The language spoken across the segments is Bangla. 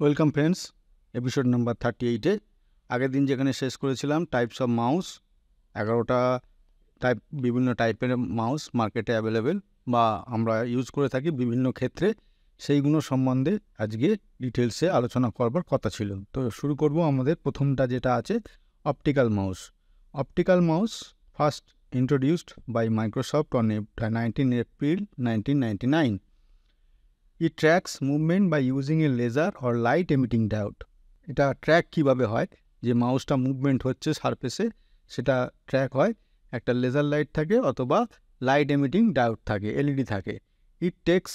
ওয়েলকাম ফ্রেন্ডস, এপিসোড নাম্বার 38-এ আগের দিন যেখানে শেষ করেছিলাম টাইপস অফ মাউস, 11টা টাইপ, বিভিন্ন টাইপের মাউস মার্কেটে অ্যাভেলেবেল বা আমরা ইউজ করে থাকি বিভিন্ন ক্ষেত্রে, সেইগুলো সম্বন্ধে আজকে ডিটেলসে আলোচনা করবার কথা ছিল। তো শুরু করব আমাদের প্রথমটা যেটা আছে optical mouse. Optical mouse first introduced by Microsoft on 19 April 1999. It tracks movement by using a laser or light emitting diode. এটা ট্র্যাক কিভাবে হয়, যে মাউসটা মুভমেন্ট হচ্ছে সারফেসে সেটা ট্র্যাক হয়, একটা লেজার লাইট থাকে অথবা লাইট এমিটিং ডায়োড থাকে, এলইডি থাকে। It takes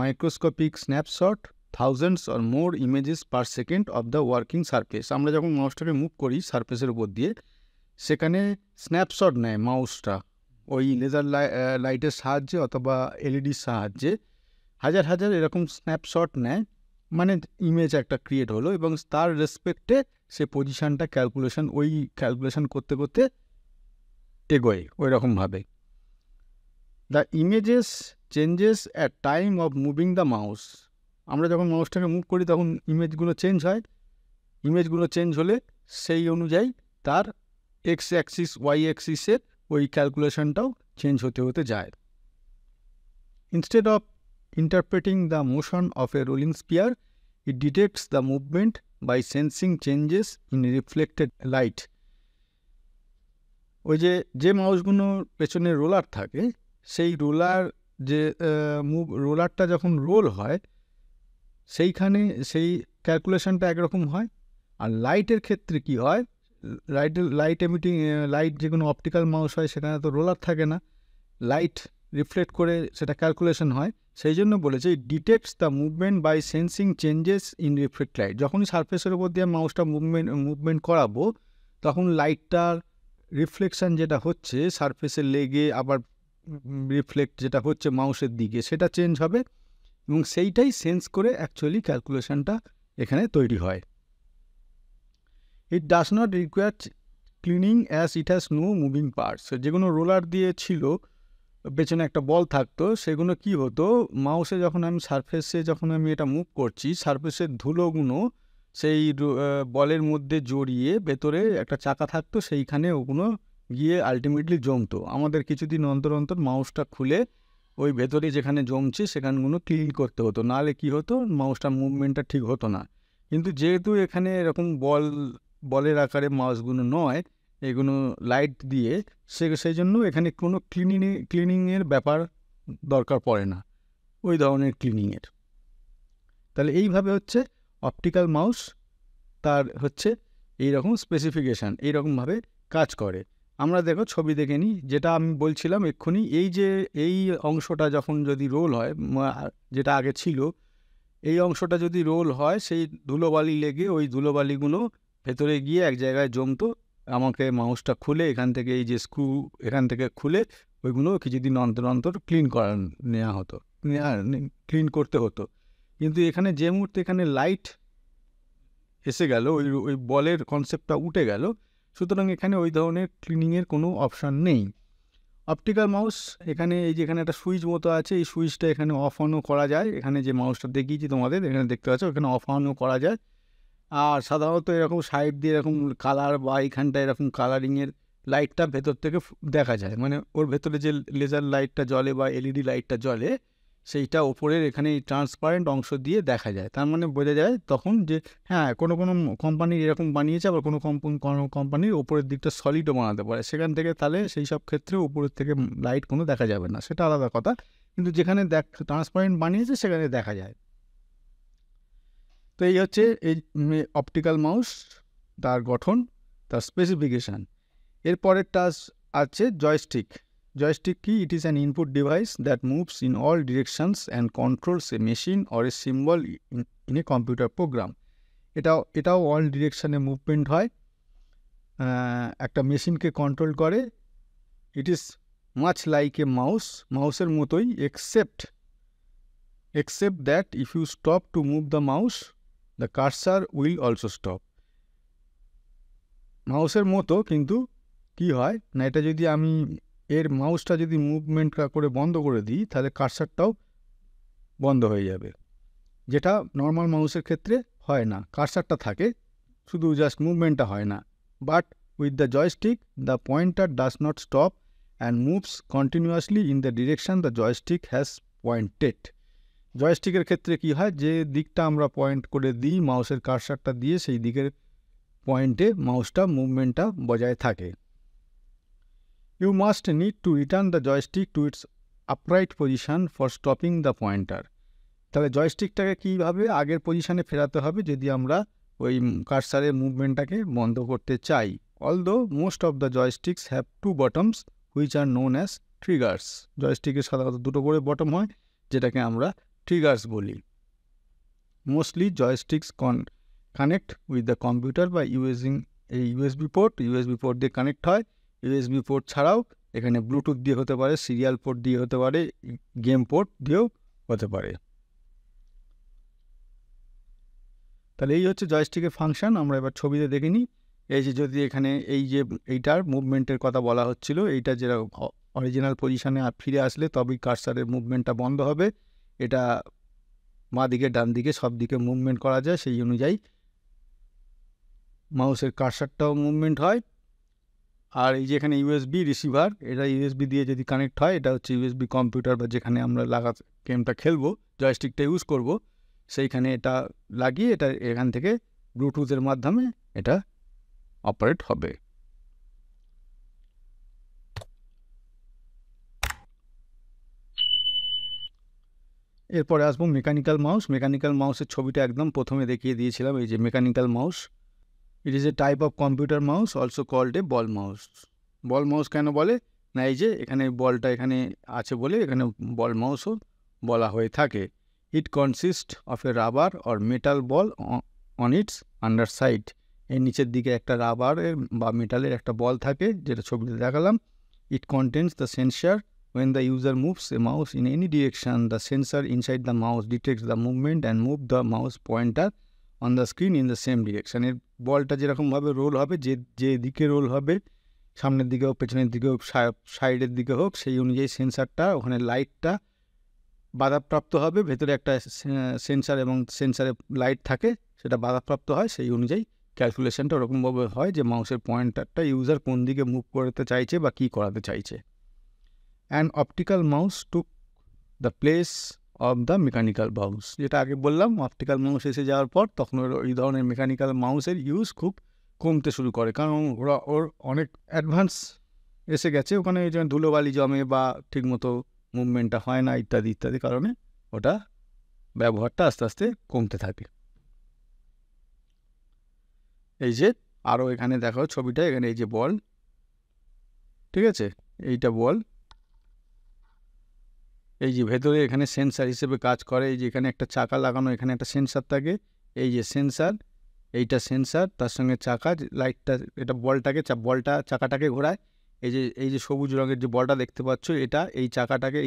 microscopic snapshot thousands or more images per second of the working surface. আমরা যখন মাউসটাকে মুভ করি সারফেসের উপর দিয়ে, সেখানে স্ন্যাপশট নেয় মাউসটা ওই লেজার লাইটের সাহায্যে অথবা এলইডির সাহায্যে হাজার হাজার এরকম স্ন্যাপশট নেয়, মানে ইমেজ একটা ক্রিয়েট হলো এবং তার রেসপেক্টে সে পজিশানটা ক্যালকুলেশন করতে করতে এগোয় ওই রকমভাবে। The images changes at time of moving the mouse. আমরা যখন মাউসটাকে মুভ করি তখন ইমেজগুলো চেঞ্জ হয়, ইমেজগুলো চেঞ্জ হলে সেই অনুযায়ী তার এক্স অ্যাক্সিস ওয়াই অ্যাক্সিসের ওই ক্যালকুলেশনটাও চেঞ্জ হতে হতে যায়। Instead of interpreting the motion of a rolling sphere, it detects the movement by sensing changes in reflected light. ওই যে মাউসগুলোর পেছনে রোলার থাকে, সেই রোলার যে রোলারটা যখন রোল হয় সেইখানে সেই ক্যালকুলেশনটা একরকম হয়। আর লাইটের ক্ষেত্রে কি হয়, লাইট এমিটিং লাইট যে কোনো অপটিক্যাল মাউস হয় সেখানে তো রোলার থাকে না, লাইট রিফ্লেক্ট করে সেটা ক্যালকুলেশন হয়। সেই জন্য বলেছে it detects the movement by sensing changes in reflect light. যখনই সারফেসের উপর দিয়ে মাউসটা মুভমেন্ট করাবো তখন লাইটটার রিফ্লেকশান যেটা হচ্ছে সারফেসে লেগে আবার রিফ্লেক্ট যেটা হচ্ছে মাউসের দিকে সেটা চেঞ্জ হবে এবং সেইটাই সেন্স করে অ্যাকচুয়ালি ক্যালকুলেশনটা এখানে তৈরি হয়। It does not require cleaning as it has no moving parts. যেগুলো রোলার দিয়ে ছিল, পেছনে একটা বল থাকতো, সেগুলো কি হতো, মাউসে যখন আমি এটা মুভ করছি সারফেসের ধুলোগুলো সেই বলের মধ্যে জড়িয়ে ভেতরে একটা চাকা থাকতো, সেইখানে ওগুলো গিয়ে আলটিমেটলি জমতো। আমাদের কিছুদিন অন্তর অন্তর মাউসটা খুলে ওই ভেতরে যেখানে জমছে সেখানগুলো ক্লিন করতে হতো, নাহলে কি হতো মাউসটার মুভমেন্টটা ঠিক হতো না। কিন্তু যেহেতু এখানে এরকম বলের আকারে মাউসগুলো নয়, এগুলো লাইট দিয়ে, সেই জন্য এখানে কোনো ক্লিনিংয়ের ব্যাপার দরকার পড়ে না, ওই ধরনের ক্লিনিংয়ের। তাহলে এইভাবে হচ্ছে অপটিক্যাল মাউস, তার হচ্ছে এইরকম স্পেসিফিকেশান, এইরকমভাবে কাজ করে। আমরা দেখো ছবি দেখে নিই, যেটা আমি বলছিলাম এক্ষুনি, এই অংশটা যখন যদি রোল হয়, যেটা আগে ছিল, এই অংশটা যদি রোল হয় সেই ধুলোবালি লেগে ওই ধুলোবালিগুলো ভেতরে গিয়ে এক জায়গায় জমতো। আমাকে মাউসটা খুলে এখান থেকে এই যে স্ক্রু এখান থেকে খুলে ওইগুলো কিছুদিন অন্তর অন্তর ক্লিন করতে হতো। কিন্তু এখানে যে মুহূর্তে এখানে লাইট এসে গেল, ওই বলের কনসেপ্টটা উঠে গেল, সুতরাং এখানে ওই ধরনের ক্লিনিংয়ের কোনো অপশান নেই। অপটিক্যাল মাউস এখানে এই যে এখানে একটা সুইচ মতো আছে, এই সুইচটা এখানে অফ অনও করা যায়। এখানে যে মাউসটা দেখিয়েছি তোমাদের এখানে দেখতে পাচ্ছ, এখানে অফ অনও করা যায়। আর সাধারণত এরকম সাইড দিয়ে এরকম কালার বা এইখানটা এরকম কালারিংয়ের লাইটটা ভেতর থেকে দেখা যায়, মানে ওর ভেতরে যে লেজার লাইটটা জ্বলে বা এলইডি লাইটটা জ্বলে সেইটা ওপরের এখানে ট্রান্সপারেন্ট অংশ দিয়ে দেখা যায়। তার মানে বোঝা যায় তখন যে হ্যাঁ কোনো কোম্পানির এরকম বানিয়েছে, আবার কোনো কোম্পানির ওপরের দিকটা সলিডও বানাতে পারে, সেখান থেকে তাহলে সেই সব ক্ষেত্রে উপরের থেকে লাইট কোনো দেখা যাবে না, সেটা আলাদা কথা। কিন্তু যেখানে ট্রান্সপারেন্ট বানিয়েছে সেখানে দেখা যায়। তো এই হচ্ছে এই অপটিক্যাল মাউস, তার গঠন, তার স্পেসিফিকেশান। এরপরেরটা আছে জয়স্টিক। জয়স্টিক কি? It is an input device that moves in all directions and controls a machine or a symbol in a computer program. এটাও অল ডিরেকশানে মুভমেন্ট হয়, একটা মেশিনকে কন্ট্রোল করে। It is much like a মাউসের মতোই, except that if you stop to move the mouse the cursor will also stop. মাউসের মতো, কিন্তু কি হয় না, এটা যদি আমি মাউসটা যদি মুভমেন্ট করে বন্ধ করে দিই তাহলে কার্সারটাও বন্ধ হয়ে যাবে, যেটা নর্মাল মাউসের ক্ষেত্রে হয় না, কার্সারটা থাকে, শুধু জাস্ট মুভমেন্টটা হয় না। But with the joystick the pointer does not stop and moves continuously in the direction the joystick has pointed. জয়স্টিকের ক্ষেত্রে কি হয়, যে দিকটা আমরা পয়েন্ট করে দিই মাউসের কার্সারটা দিয়ে, সেই দিকের পয়েন্টে মাউসটা মুভমেন্টটা বজায় থাকে। You must need to return the joystick to its upright position for stopping the pointer. তাহলে জয়স্টিকটাকে কীভাবে আগের পজিশনে ফেরাতে হবে যদি আমরা ওই কার্সারের মুভমেন্টটাকে বন্ধ করতে চাই। Although most of the joysticks have two buttons which are known as triggers. জয়স্টিকের সাধারণত দুটো করে বটম হয়, যেটাকে আমরা ট্রিগার্স বলি। Mostly joysticks connect with the computer বা ইউজিং এই ইউএসবি পোর্ট দিয়ে কানেক্ট হয়। ইউএসবি পোর্ট ছাড়াও এখানে ব্লুটুথ দিয়ে হতে পারে, সিরিয়াল পোর্ট দিয়ে হতে পারে, গেম পোর্ট দিয়েও হতে পারে। তাহলে এই হচ্ছে জয়স্টিকের ফাংশন। আমরা এবার ছবিতে দেখে নিই। এই যে যদি এখানে এই যে এইটার মুভমেন্টের কথা বলা হচ্ছিল, এইটা যেটা অরিজিনাল পজিশনে ফিরে আসলে তবেই কার্সারের মুভমেন্টটা বন্ধ হবে। এটা বাঁ দিকে ডান দিকে সব দিকে মুভমেন্ট করা যায়, সেই অনুযায়ী মাউসের কার্সারটাও মুভমেন্ট হয়। আর এই যে এখানে ইউএসবি রিসিভার, এটা ইউএসবি দিয়ে যদি কানেক্ট হয়, এটা হচ্ছে ইউএসবি কম্পিউটার বা যেখানে আমরা গেমটা খেলবো, জয়স্টিকটা ইউজ করব, সেইখানে এটা লাগিয়ে এটা এখান থেকে ব্লুটুথের মাধ্যমে এটা অপারেট হবে। এরপরে আসবো মেকানিক্যাল মাউস। মেকানিক্যাল মাউসের ছবিটা একদম প্রথমে দেখিয়ে দিয়েছিলাম। এই যে mechanical mouse, it is a type of computer mouse also called a ball mouse. Ball mouse কেন বলে না, এই যে এখানে বলটা এখানে আছে বলে এখানে বল মাউসও বলা হয়ে থাকে। ইট consist of A rubber or metal ball on it's under side. এর নিচের দিকে একটা রাবারের বা মেটালের একটা বল থাকে, যেটা ছবিতে দেখালাম। It contains the sensor. When the user moves a mouse in any direction, the sensor inside the mouse detects the movement and move the mouse pointer on the screen in the same direction. এর বলটা যেরকমভাবে রোল হবে, যে দিকে রোল হবে, সামনের দিকে হোক, পেছনের দিকে হোক, সাইডের দিকে হোক, সেই অনুযায়ী সেন্সারটা ওখানে লাইটটা বাধাপ্রাপ্ত হবে। ভেতরে একটা সেন্সার এবং সেন্সারে লাইট থাকে, সেটা বাধাপ্রাপ্ত হয়। সেই অনুযায়ী ক্যালকুলেশনটা ওরকমভাবে হয় যে মাউসের পয়েন্টারটা ইউজার কোন দিকে মুভ করতে চাইছে বা কী করাতে চাইছে। And optical mouse took the place of the mechanical mouse. যেটা আগে বললাম, অপটিক্যাল মাউস এসে যাওয়ার পর তখন এই ধরনের মেকানিক্যাল মাউসের ইউজ খুব কমতে শুরু করে, কারণ ওর অনেক অ্যাডভান্স এসে গেছে। ওখানে ধুলোবালি জমে বা ঠিকমতো মুভমেন্টটা হয় না ইত্যাদি ইত্যাদি কারণে ওটা ব্যবহারটা আস্তে আস্তে কমতে থাকে। এই যে আরও এখানে দেখো ছবিটা, এখানে এই যে বল, ঠিক আছে, এইটা বল, এই যে ভেতরে এখানে সেন্সার হিসেবে কাজ করে। এই যে এখানে একটা চাকা লাগানো, এখানে একটা সেন্সার থাকে, এই যে সেন্সার, এইটা সেন্সার, তার সঙ্গে চাকা, লাইটটা, এটা বলটা চাকাটাকে ঘোরায়। এই যে সবুজ রঙের যে বলটা দেখতে পাচ্ছ, এটা এই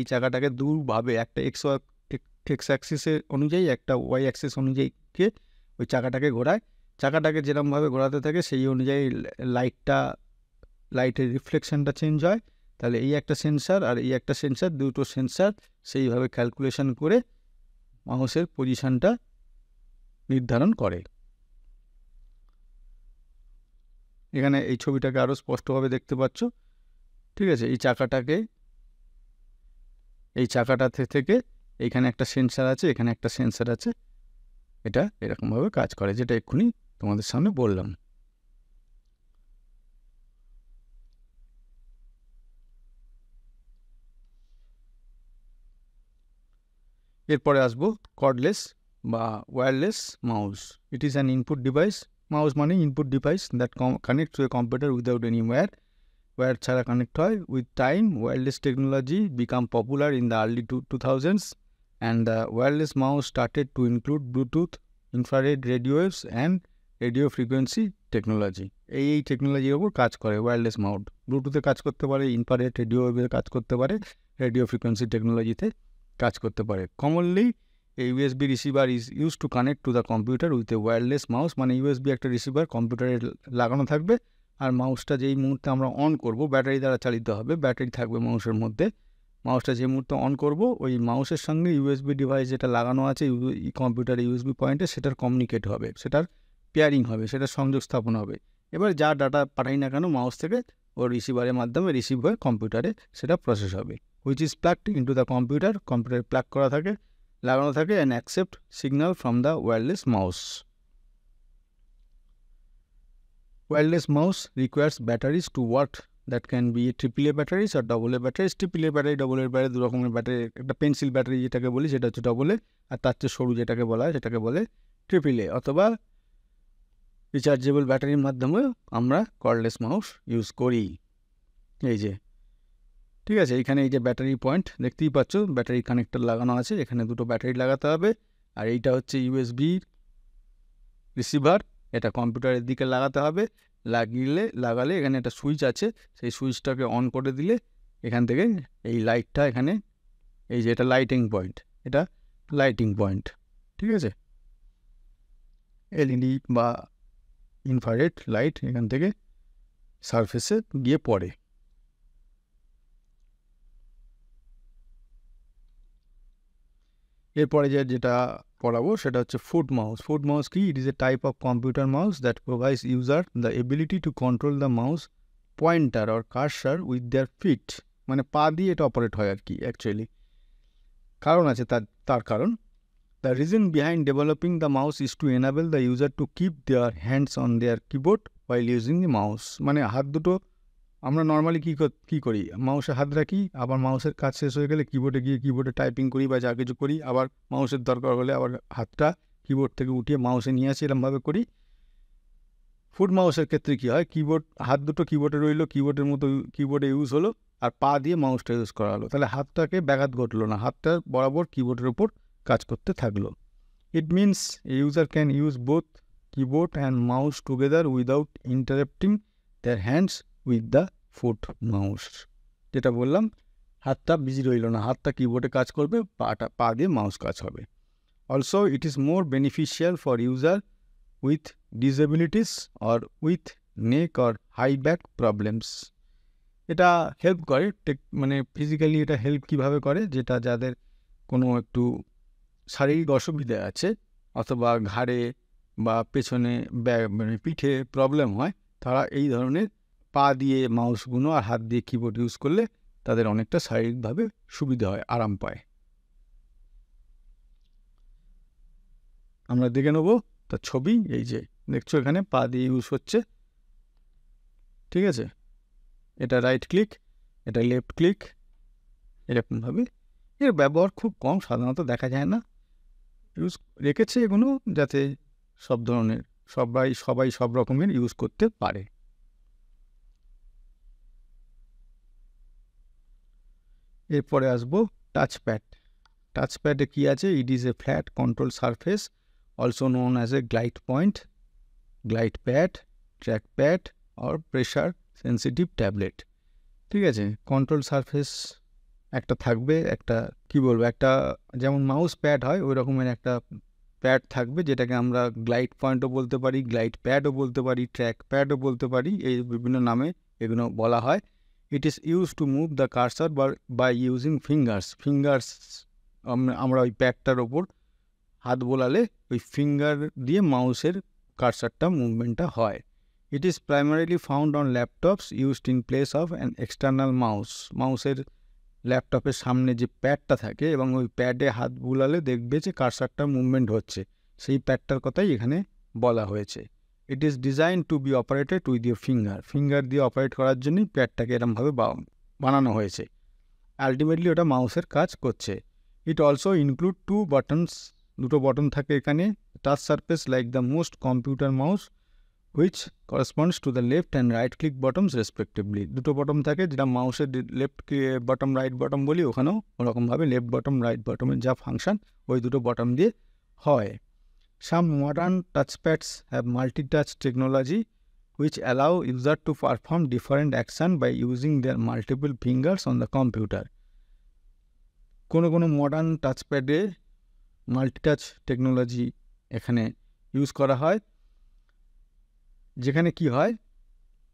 চাকাটাকে দুভাবে, একটা এক্স অ্যাক্সিসের অনুযায়ী, একটা ওয়াই অ্যাক্সিস অনুযায়ীকে ওই চাকাটাকে ঘোরায়। চাকাটাকে যেরকমভাবে ঘোরাতে থাকে সেই অনুযায়ী লাইটের রিফ্লেকশনটা চেঞ্জ হয়। তাহলে এই একটা সেন্সার আর এই একটা সেন্সার, দুটো সেন্সার সেইভাবে ক্যালকুলেশন করে মাউসের পজিশনটা নির্ধারণ করে। এখানে এই ছবিটাকে আরও স্পষ্টভাবে দেখতে পাচ্ছ, ঠিক আছে। এই চাকাটা থেকে এইখানে একটা সেন্সার আছে, এখানে একটা সেন্সার আছে, এটা এরকমভাবে কাজ করে, যেটা এক্ষুনি তোমাদের সামনে বললাম। এরপরে আসবো কর্ডলেস বা wireless mouse. It is an input device. Mouse মানে input device that connect to a computer without any wire ছাড়া কানেক্ট হয়। With time wireless technology become popular in the early 2000s and the wireless mouse started to include Bluetooth, infrared radio waves and radio frequency technology. এই টেকনোলজির ওপর কাজ করে ওয়্যারলেস মাউস। ব্লুটুথে কাজ করতে পারে, ইনফ্রারেড রেডিও ওয়েভে কাজ করতে পারে, রেডিও ফ্রিকোয়েন্সি টেকনোলজিতে কাজ করতে পারে। Commonly a USB receiver is used to connect to the computer with a wireless mouse। মানে USB একটা রিসিভার কম্পিউটারে লাগানো থাকবে, আর মাউসটা যেই মুহূর্তে আমরা অন করব, ব্যাটারি দ্বারা চালিত হবে, ব্যাটারি থাকবে মাউসের মধ্যে, মাউসটা যে মুহূর্তে অন করব ওই মাউসের সঙ্গে ইউএসবি ডিভাইস যেটা লাগানো আছে কম্পিউটারে ইউএসবি পয়েন্টে সেটার কমিউনিকেট হবে, সেটার পেয়ারিং হবে, সেটার সংযোগ স্থাপন হবে। এবার যা ডাটা পাঠাই না কেন মাউস থেকে ও রিসিভারের মাধ্যমে রিসিভ হয়ে কম্পিউটারে সেটা প্রসেস হবে, which is plugged into the computer. কম্পিউটারে প্লাগ করা থাকে, লাগানো থাকে, and accept signal from the wireless mouse. Wireless mouse requires batteries to work. That can be AAA batteries or AA batteries. AAA battery, AA battery দু রকমের ব্যাটারি, একটা পেন্সিল ব্যাটারি যেটাকে বলি সেটা হচ্ছে AA, আর তার চেয়ে সরু যেটাকে বলা হয় সেটাকে বলে AAA, অথবা রিচার্জেবল ব্যাটারির মাধ্যমে আমরা কর্ডলেস মাউস ইউজ করি। এই যে ঠিক আছে, এইখানে এই যে ব্যাটারি পয়েন্ট দেখতেই পাচ্ছ, ব্যাটারি কানেক্টর লাগানো আছে, এখানে দুটো ব্যাটারি লাগাতে হবে, আর এইটা হচ্ছে ইউএসবি রিসিভার, এটা কম্পিউটারের দিকে লাগাতে হবে। লাগালে এখানে একটা সুইচ আছে, সেই সুইচটাকে অন করে দিলে এখান থেকে এই লাইটটা এখানে, এই যে এটা লাইটিং পয়েন্ট, এটা লাইটিং পয়েন্ট, ঠিক আছে, এলইডি বা ইনফ্রারেড লাইট এখান থেকে সারফেসে গিয়ে পড়ে। এরপরে যেটা পড়াবো সেটা হচ্ছে ফুট মাউস। ফুট মাউস কি? It is a type of computer mouse that provides user the ability to control the mouse pointer or cursor with their feet, মানে পা দিয়ে এটা অপারেট হয় আর কি অ্যাকচুয়ালি। কারণ আছে তার কারণ, the reason behind developing the mouse is to enable the user to keep their hands on their keyboard while using the mouse. মানে হাত দুটো আমরা নর্মালি কী করি, মাউসে হাত রাখি, আবার মাউসের কাজ শেষ হয়ে গেলে কিবোর্ডে গিয়ে কিবোর্ডে টাইপিং করি বা যা কিছু করি, আবার মাউসের দরকার হলে আবার হাতটা কিবোর্ড থেকে উঠিয়ে মাউসে নিয়ে আসি, এরমভাবে করি। ফুট মাউসের ক্ষেত্রে কী হয়, হাত দুটো কিবোর্ডে রইলো, কিবোর্ডের মতো কিবোর্ডে ইউজ হলো, আর পা দিয়ে মাউসটা ইউজ করা হলো, তাহলে হাতটাকে ব্যাঘাত ঘটলো না, হাতটা বরাবর কিবোর্ডের ওপর কাজ করতে থাকলো। It means user can use both keyboard and mouse together without interrupting their hands with the foot mouse. যেটা বললাম, হাতটা বিজি রইল না, হাতটা কিবোর্ডে কাজ করবে, পা দিয়ে মাউস কাজ হবে। Also it is more beneficial for user with disabilities or with neck or high back problems. এটা হেল্প করে, মানে ফিজিক্যালি এটা হেল্প কীভাবে করে, যেটা যাদের কোনো একটু শারীরিক অসুবিধা আছে অথবা ঘাড়ে বা পেছনে মানে পিঠে প্রবলেম হয়, তারা এই ধরনের পা দিয়ে মাউসগুলো আর হাত দিয়ে কিবোর্ড ইউজ করলে তাদের অনেকটা শারীরিকভাবে সুবিধা হয়, আরাম পায়। আমরা দেখে নেব তার ছবি, এই যে দেখছো এখানে পা দিয়ে ইউজ হচ্ছে, ঠিক আছে, এটা রাইট ক্লিক, এটা লেফট ক্লিক, এরকমভাবে। এর ব্যবহার খুব কম, সাধারণত দেখা যায় না, ইউজ রেখেছে এগুলো যাতে সব ধরনের সবাই সব রকমের ইউজ করতে পারে। এরপরে আসবো টাচপ্যাড। টাচপ্যাডে কী আছে? ইট is A flat control surface also known as A glide point, glide pad, track pad or pressure sensitive tablet. ঠিক আছে, কন্ট্রোল সারফেস একটা থাকবে, একটা কি বলবো, একটা যেমন মাউস প্যাড হয় ওই রকমের একটা প্যাড থাকবে, যেটাকে আমরা গ্লাইড পয়েন্টও বলতে পারি, গ্লাইড প্যাডও বলতে পারি, ট্র্যাক প্যাডও বলতে পারি, এই বিভিন্ন নামে এগুলো বলা হয়। It is use to move the cursor by using fingers. আমরা ওই প্যাডটার ওপর হাত বোলালে ওই ফিঙ্গার দিয়ে মাউসের কার্সারটা মুভমেন্টটা হয়। It is primarily found on laptops used in place of an external mouse. মাউসের ল্যাপটপের সামনে যে প্যাডটা থাকে এবং ওই প্যাডে হাত বুলালে দেখবে যে কার্সারটা মুভমেন্ট হচ্ছে, সেই প্যাডটার কথাই এখানে বলা হয়েছে। It is design to be operated with your finger দিয়ে অপারেট করার জন্যই প্যাডটাকে এরমভাবে বানানো হয়েছে। আলটিমেটলি ওটা মাউসের কাজ করছে। ইট অলসো ইনক্লুড দুটো বটন থাকে এখানে, touch surface like the most computer mouse which corresponds to the left and right click bottoms respectively. দুটো বটম থাকে, যেটা মাউসের লেফট বটম রাইট বটম বলি, ওখানেও ওরকমভাবে লেফট বটম রাইট বটমের যা ফাংশন ওই দুটো বটম দিয়ে হয়। Some modern touchpads have multi-touch technology which allow user to perform different action by using their multiple fingers on the computer. কোনো মডার্ন টাচপ্যাডে মাল্টিটাচ টেকনোলজি এখানে ইউজ করা হয়, যেখানে কি হয়,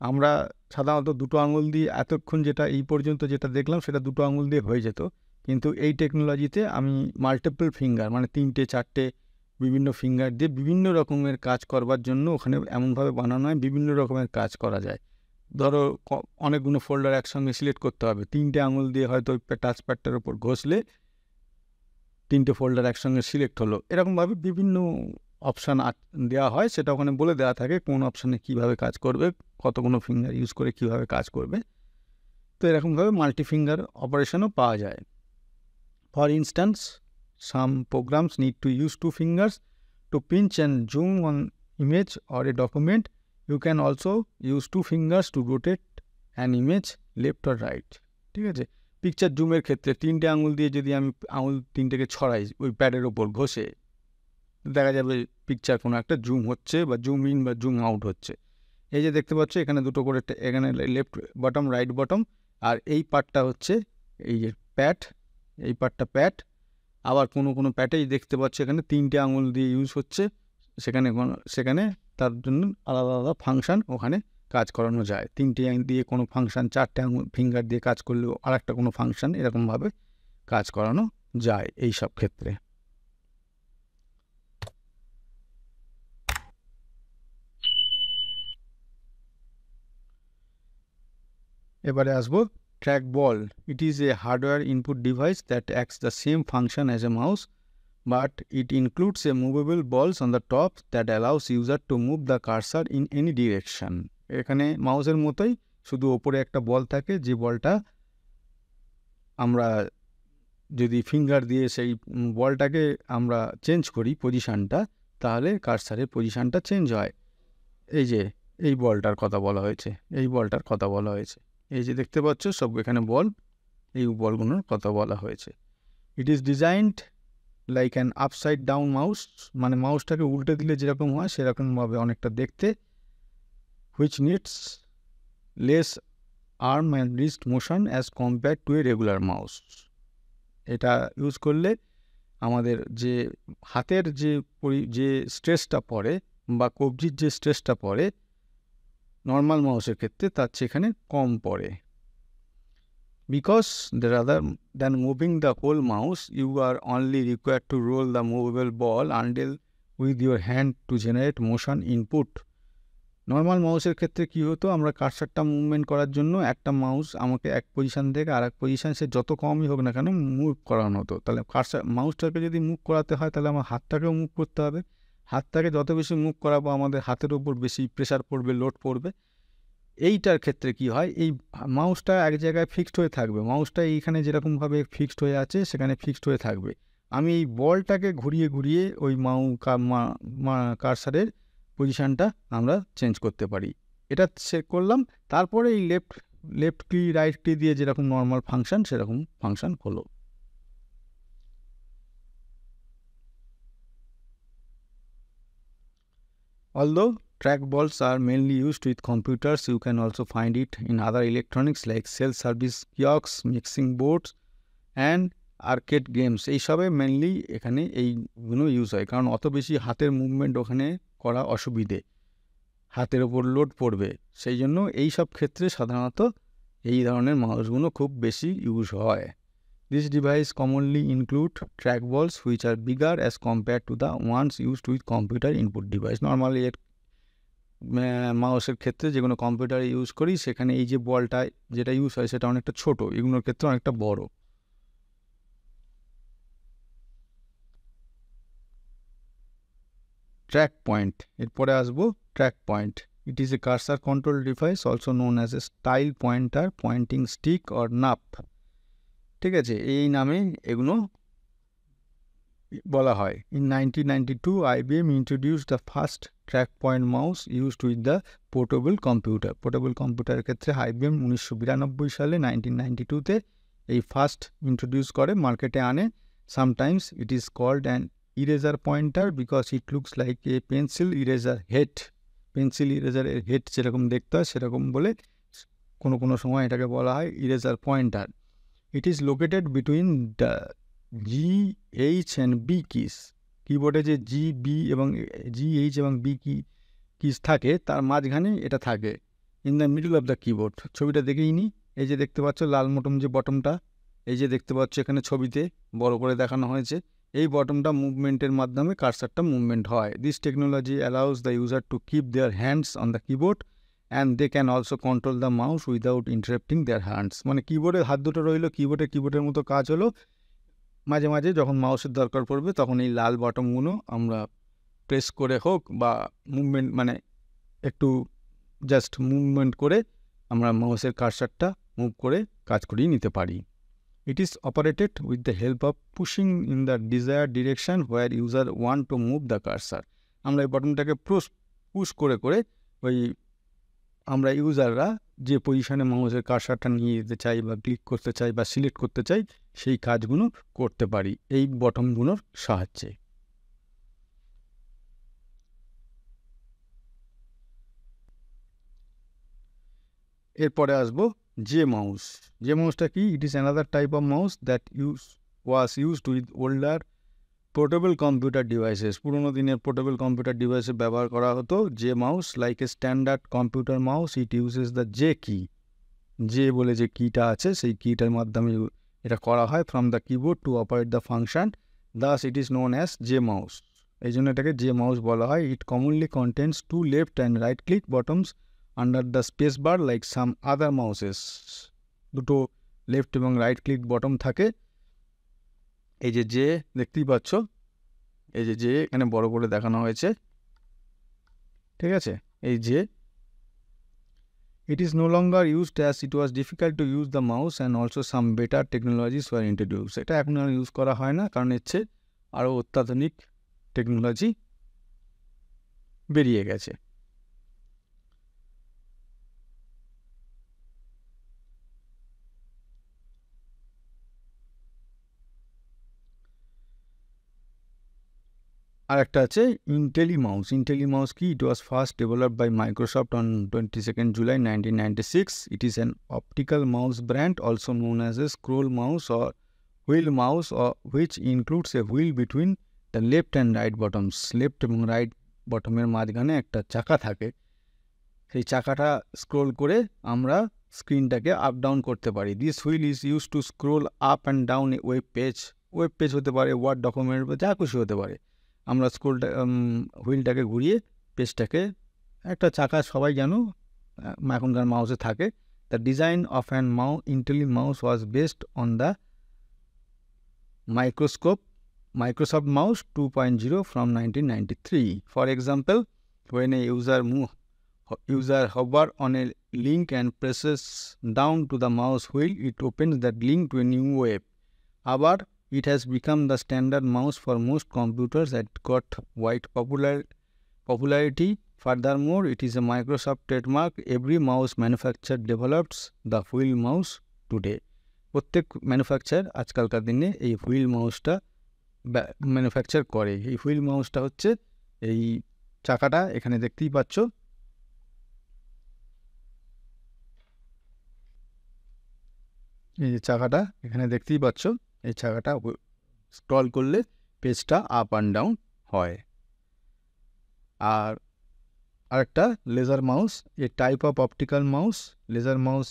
আমরা সাধারণত দুটো আঙুল দিয়ে এতক্ষণ যেটা এই পর্যন্ত যেটা দেখলাম সেটা দুটো আঙুল দিয়ে হয়ে যেত, কিন্তু এই টেকনোলজিতে আমি মাল্টিপল ফিঙ্গার মানে 3টে 4টে বিভিন্ন ফিঙ্গার দিয়ে বিভিন্ন রকমের কাজ করবার জন্য ওখানে এমনভাবে বানানো হয় বিভিন্ন রকমের কাজ করা যায়। ধরো অনেকগুলো ফোল্ডার একসঙ্গে সিলেক্ট করতে হবে, 3টে আঙুল দিয়ে হয়তো টাচ প্যাডটার উপর ঘষলে 3টে ফোল্ডার একসঙ্গে সিলেক্ট হলো, এরকমভাবে বিভিন্ন অপশান দেওয়া হয়, সেটা ওখানে বলে দেওয়া থাকে কোন অপশানে কীভাবে কাজ করবে, কতগুলো ফিঙ্গার ইউজ করে কীভাবে কাজ করবে। তো এরকমভাবে মাল্টি ফিঙ্গার অপারেশনও পাওয়া যায়। For instance, some programs need to use 2 fingers to pinch and zoom on image or a document. You can also use 2 fingers to rotate an image left or right. ঠিক আছে, পিকচার জুমের ক্ষেত্রে 3টে আঙুল দিয়ে যদি আমি আঙুল 3টেকে ছড়াই ওই প্যাডের ওপর ঘষে, দেখা যাবে পিকচার কোনো একটা জুম হচ্ছে বা জুম ইন বা জুম আউট হচ্ছে। এই যে দেখতে পাচ্ছ এখানে দুটো করে, এখানে লেফট বটম রাইট বটম, আর এই পার্টটা হচ্ছে এই যে প্যাড, এই পার্টটা প্যাড। আবার কোনো প্যাটেই দেখতে পাচ্ছ এখানে 3টে আঙুল দিয়ে ইউজ হচ্ছে, সেখানে তার জন্য আলাদা আলাদা ফাংশান ওখানে কাজ করানো যায়। 3টে দিয়ে কোনো ফাংশান, 4টে আঙুল ফিঙ্গার দিয়ে কাজ করলেও আর একটা কোনো ফাংশান এরকমভাবে কাজ করানো যায় এই সব ক্ষেত্রে। এবারে আসবো track ball. It is A hardware input device that acts the same function as a mouse, but it includes a movable balls on the top that allows user to move the cursor in any direction. এখানে মাউসের মতোই, শুধু ওপরে একটা বল থাকে, যে বলটা আমরা যদি ফিঙ্গার দিয়ে সেই বলটাকে আমরা চেঞ্জ করি পজিশানটা, তাহলে কার্সারের পজিশানটা চেঞ্জ হয়। এই যে এই বলটার কথা বলা হয়েছে, এই বলটার কথা বলা হয়েছে, এই যে দেখতে পাচ্ছ সব এখানে বল, এই বলগুলোর কথা বলা হয়েছে। It is designed like an upside down mouse, মানে মাউসটাকে উল্টে দিলে যেরকম হয় সেরকমভাবে অনেকটা দেখতে, which needs less arm and wrist motion as compare to a regular mouse. এটা ইউজ করলে আমাদের যে হাতের যে স্ট্রেসটা পড়ে বা কবজির যে স্ট্রেসটা পড়ে নর্মাল মাউসের ক্ষেত্রে তার সেখানে কম পড়ে। Because rather than moving the whole mouse, you are only required to roll the movable ball until with your hand to generate motion input. Normal মাউসের ক্ষেত্রে কী হতো, আমরা কার্সারটা মুভমেন্ট করার জন্য একটা মাউস আমাকে এক পজিশান থেকে আর এক পজিশান, সে যত কমই হোক না কেন, মুভ করানো হতো। তাহলে মাউসটাকে যদি মুভ করাতে হয় তাহলে আমার হাতটাকেও মুভ করতে হবে, হাতটাকে যত বেশি মুভ করাবো আমাদের হাতের উপর বেশি প্রেশার পড়বে, লোড পড়বে। এইটার ক্ষেত্রে কি হয়, এই মাউসটা এক জায়গায় ফিক্সড হয়ে থাকবে, মাউসটা এইখানে যেরকমভাবে ফিক্সড হয়ে আছে সেখানে ফিক্সড হয়ে থাকবে। আমি এই বলটাকে ঘুরিয়ে ঘুরিয়ে ওই কার্সারের পজিশানটা আমরা চেঞ্জ করতে পারি। এটা চেক করলাম, তারপরে এই লেফট কি রাইট কি দিয়ে যেরকম নর্মাল ফাংশান সেরকম ফাংশান হলো। Although trackballs are mainly used with computers, you can also find it in other electronics like self-service kiosks, mixing boards and arcade games. এইসবে মেনলি এখানে এইগুলো ইউজ হয়, কারণ অত বেশি হাতের মুভমেন্ট ওখানে করা অসুবিধে, হাতের ওপর লোড পড়বে, সেই জন্য এই সব ক্ষেত্রে সাধারণত এই ধরনের মাউসগুলো খুব বেশি ইউজ হয়। This device commonly include trackballs which are bigger as compared to the ones used with computer input device. Normally মাউসের ক্ষেত্রে যেগুলো কম্পিউটারে ইউজ করি সেখানে এই যে বলটা যেটা ইউজ হয় সেটা অনেকটা ছোট, এগুলোর ক্ষেত্রে অনেকটা বড়। ট্র্যাক পয়েন্ট, এরপরে আসবো track point. It is a cursor control device also known as a style pointer, pointing stick or nub. ঠিক আছে, এই নামে এগুলো বলা হয়। In 1992 IBM introduced the first track point mouse used with the portable computer. Portable কম্পিউটারের ক্ষেত্রে IBM 1992 সালে 1992-তে এই ফার্স্ট ইন্ট্রোডিউস করে, মার্কেটে আনে। Sometimes it is called an eraser pointer because it looks like a pencil eraser head. Pencil ইরেজারের হেড যেরকম দেখতে হয় সেরকম বলে কোনো সময় এটাকে বলা হয় eraser pointer. It is located between the G, H and B keys. কিবোর্ডে যে G, B এবং G, H এবং B কিস থাকে তার মাঝখানে এটা থাকে। In the middle of the keyboard. ছবিটা দেখেই নি, এই যে দেখতে পাচ্ছ লাল মটম যে বটমটা, এই যে দেখতে পাচ্ছ এখানে ছবিতে বড় করে দেখানো হয়েছে, এই বটমটা মুভমেন্টের মাধ্যমে কার্সারটা মুভমেন্ট হয়। This technology allows the user to keep their hands on the keyboard and they can also control the mouse without interrupting their hands. মানে কিবোর্ডের হাত দুটো রইলো, কিবোর্ডের মতো কাজ হলো, মাঝে মাঝে যখন মাউসের দরকার পড়বে তখন এই লাল বটমগুলো আমরা প্রেস করে হোক বা মুভমেন্ট মানে একটু জাস্ট মুভমেন্ট করে আমরা মাউসের কার্সারটা মুভ করে কাজ করিয়ে নিতে পারি। It is operated with the help of pushing in the desire direction where user want to move the cursor. আমরা এই বটনটাকে পুশ করে করে ওই আমরা ইউজাররা যে পজিশনে মাউসের কার্সারটা নিয়ে যেতে চাই বা ক্লিক করতে চাই বা সিলেক্ট করতে চাই সেই কাজগুলো করতে পারি এই বটনগুলোর সাহায্যে। এরপরে আসবো জে মাউস। জে মাউসটা কি? It is another type of mouse that was used with older portable computer devices. পুরোনো দিনের পোর্টেবল কম্পিউটার ডিভাইসে ব্যবহার করা হতো J mouse. Like a standard computer mouse it uses the J কি। জে বলে যে কিটা আছে সেই কিটার মাধ্যমে এটা করা হয় from the keyboard to operate the function, thus it is known as J mouse. এই জন্য এটাকে জে মাউস বলা হয়। It commonly contains to left and right click buttons under the space bar like some other mouses. দুটো লেফট এবং রাইট ক্লিক বটম থাকে। এই যে জে দেখতেই পাচ্ছ, এই যে জে এখানে বড় করে দেখানো হয়েছে, ঠিক আছে। এই যে it is no longer used as it was difficult to use the mouse and also some better technologies were introduced. এটা এখন আর ইউজ করা হয় না, কারণ হচ্ছে আরও অত্যাধুনিক টেকনোলজি বেরিয়ে গেছে। আর একটা আছে ইন্টেলি মাউস। ইন্টেলি মাউস কি? It was first developed by Microsoft on 22nd July 1996. It is an optical mouse brand also known as a scroll mouse or wheel mouse, or which includes a wheel between the left and right bottoms. Left এবং রাইট বটমের মাঝখানে একটা চাকা থাকে, সেই চাকাটা স্ক্রোল করে আমরা স্ক্রিনটাকে আপ ডাউন করতে পারি। This wheel is use two scroll up and down A web page হতে পারে, ওয়ার্ড ডকুমেন্ট যা খুশি হতে পারে। আমরা হুইলটাকে ঘুরিয়ে পেজটাকে, একটা চাকা সবাই জানো এখনকার মাউসে থাকে। The design of an IntelliMouse was based on the Microsoft Mouse 2.0 from 1993. For example, when a user hover on a link and presses down to the mouse wheel, it opens that link to a new web. Abar it has become the standard mouse for most computers that got wide popularity. Furthermore, it is a Microsoft trademark. Every mouse manufacturer develops the wheel mouse today. প্রত্যেক ম্যানুফ্যাকচার আজকালকার দিনে এই হুইল মাউসটা ম্যানুফ্যাকচার করে। এই হুইল মাউসটা হচ্ছে এই চাকাটা এখানে দেখতেই পাচ্ছ, এই যে চাকাটা এখানে দেখতেই পাচ্ছ, এই চাকাটা স্ক্রল করলে পেজটা আপ অ্যান্ড ডাউন হয়। আর আরেকটা laser mouse, a type of optical mouse. Laser mouse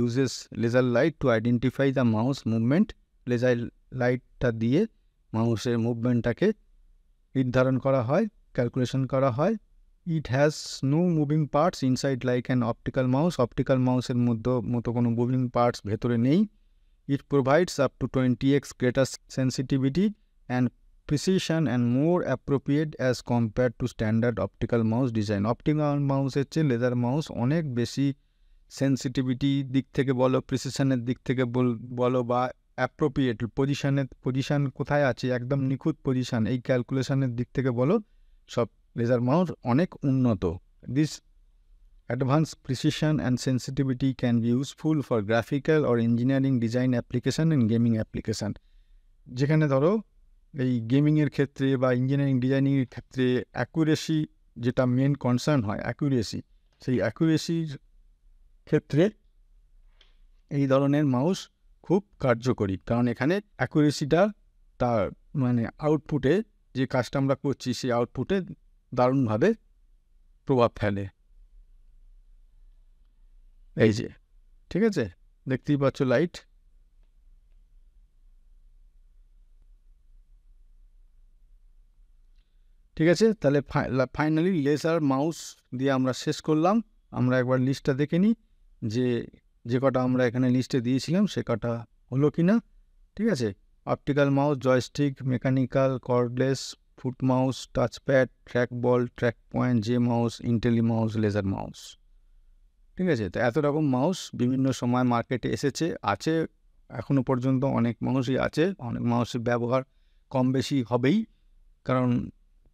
uses laser light to identify the mouse movement. লেজার লাইটটা দিয়ে মাউসের মুভমেন্টটাকে নির্ধারণ করা হয়, ক্যালকুলেশন করা হয়। It has no moving parts inside like an optical mouse. Optical মাউসের মতো কোনো মুভিং পার্টস ভেতরে নেই। It provides up to 20x greater sensitivity and precision and more appropriate as compare to standard optical mouse design. Optical মাউসের চেয়ে লেজার মাউস অনেক বেশি সেন্সিটিভিটি দিক থেকে বলো, প্রিসিশনের দিক থেকে বলো, বা অ্যাপ্রোপ্রিয়েট পজিশান কোথায় আছে, একদম নিখুঁত পজিশান, এই ক্যালকুলেশনের দিক থেকে বলো, সব লেজার মাউস অনেক উন্নত। This advance precision and sensitivity can be useful for graphical or engineering design application and gaming application. যেখানে ধরো এই গেমিংয়ের ক্ষেত্রে বা ইঞ্জিনিয়ারিং ডিজাইনিংয়ের ক্ষেত্রে অ্যাকুরেসি যেটা মেন কনসার্ন হয়, অ্যাকুরেসি, সেই অ্যাকুরেসির ক্ষেত্রে এই ধরনের মাউস খুব কার্যকরী, কারণ এখানে অ্যাকুরেসিটা তার মানে আউটপুটে যে কাজটা আমরা করছি সেই আউটপুটে দারুণভাবে প্রভাব ফেলে। এই যে, ঠিক আছে, দেখতেই পাচ্ছ লাইট। ঠিক আছে, তাহলে ফাইনালি লেজার মাউস দিয়ে আমরা শেষ করলাম। আমরা একবার লিস্টটা দেখে নিই যে কটা আমরা এখানে লিস্টে দিয়েছিলাম সে কটা হলো কি না। ঠিক আছে, optical mouse, joystick, mechanical, cordless, foot mouse, touchpad, track ball, track point, J mouse, IntelliMouse, laser mouse. ঠিক আছে, তো এত রকম মাউস বিভিন্ন সময় মার্কেটে এসেছে, আছে এখনও পর্যন্ত অনেক মাউসই আছে। অনেক মাউসের ব্যবহার কম বেশি হবেই, কারণ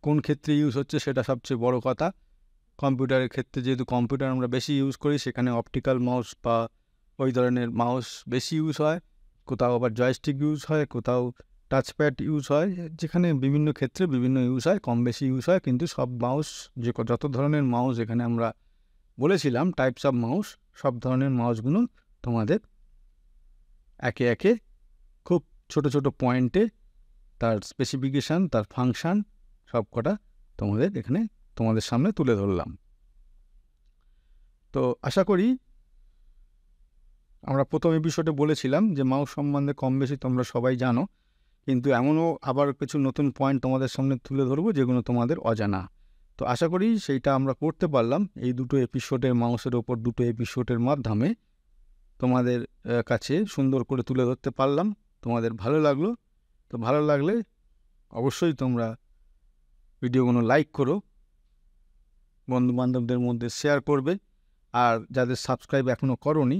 কোন ক্ষেত্রে ইউজ হচ্ছে সেটা সবচেয়ে বড় কথা। কম্পিউটারের ক্ষেত্রে যেহেতু কম্পিউটার আমরা বেশি ইউজ করি, সেখানে অপটিক্যাল মাউস বা ওই ধরনের মাউস বেশি ইউজ হয়। কোথাও আবার জয়স্টিক ইউজ হয়, কোথাও টাচপ্যাড ইউজ হয়, যেখানে বিভিন্ন ক্ষেত্রে বিভিন্ন ইউজ হয়, কম বেশি ইউজ হয়। কিন্তু সব মাউস, যত ধরনের মাউস এখানে আমরা বলেছিলাম টাইপস অফ মাউস, সব ধরনের মাউসগুলো তোমাদের একে একে খুব ছোট ছোট পয়েন্টে তার স্পেসিফিকেশান, তার ফাংশান সব কটা তোমাদের সামনে তুলে ধরলাম। তো আশা করি, আমরা প্রথম এপিসোডে বলেছিলাম যে মাউস সম্বন্ধে কম বেশি তোমরা সবাই জানো, কিন্তু এমনও আবার কিছু নতুন পয়েন্ট তোমাদের সামনে তুলে ধরবো যেগুলো তোমাদের অজানা। তো আশা করি সেইটা আমরা করতে পারলাম এই দুটো এপিসোডের, মাউসের ওপর দুটো এপিসোডের মাধ্যমে তোমাদের কাছে সুন্দর করে তুলে ধরতে পারলাম। তোমাদের ভালো লাগলো? তো ভালো লাগলে অবশ্যই তোমরা ভিডিওগুলো লাইক করো, বন্ধুবান্ধবদের মধ্যে শেয়ার করবে। আর যাদের সাবস্ক্রাইব এখনও করোনি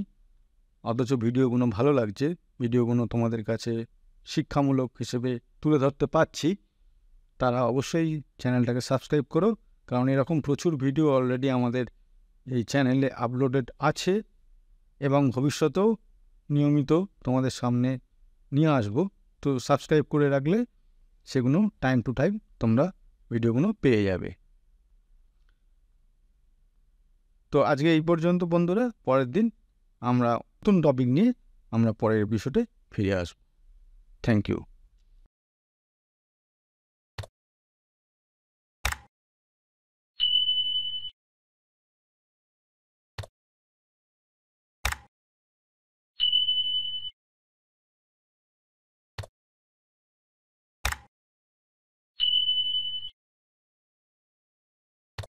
অথচ ভিডিওগুলো ভালো লাগছে, ভিডিওগুলো তোমাদের কাছে শিক্ষামূলক হিসেবে তুলে ধরতে পারছি, তারা অবশ্যই চ্যানেলটাকে সাবস্ক্রাইব করো। কারণ এরকম প্রচুর ভিডিও অলরেডি আমাদের এই চ্যানেলে আপলোডেড আছে এবং ভবিষ্যতেও নিয়মিত তোমাদের সামনে নিয়ে আসবো। তো সাবস্ক্রাইব করে রাখলে সেগুলো টাইম টু টাইম তোমরা ভিডিওগুলো পেয়ে যাবে। তো আজকে এই পর্যন্ত বন্ধুরা, পরের দিন আমরা নতুন টপিক নিয়ে আমরা পরের এপিসোডে ফিরে আসব। Thank you.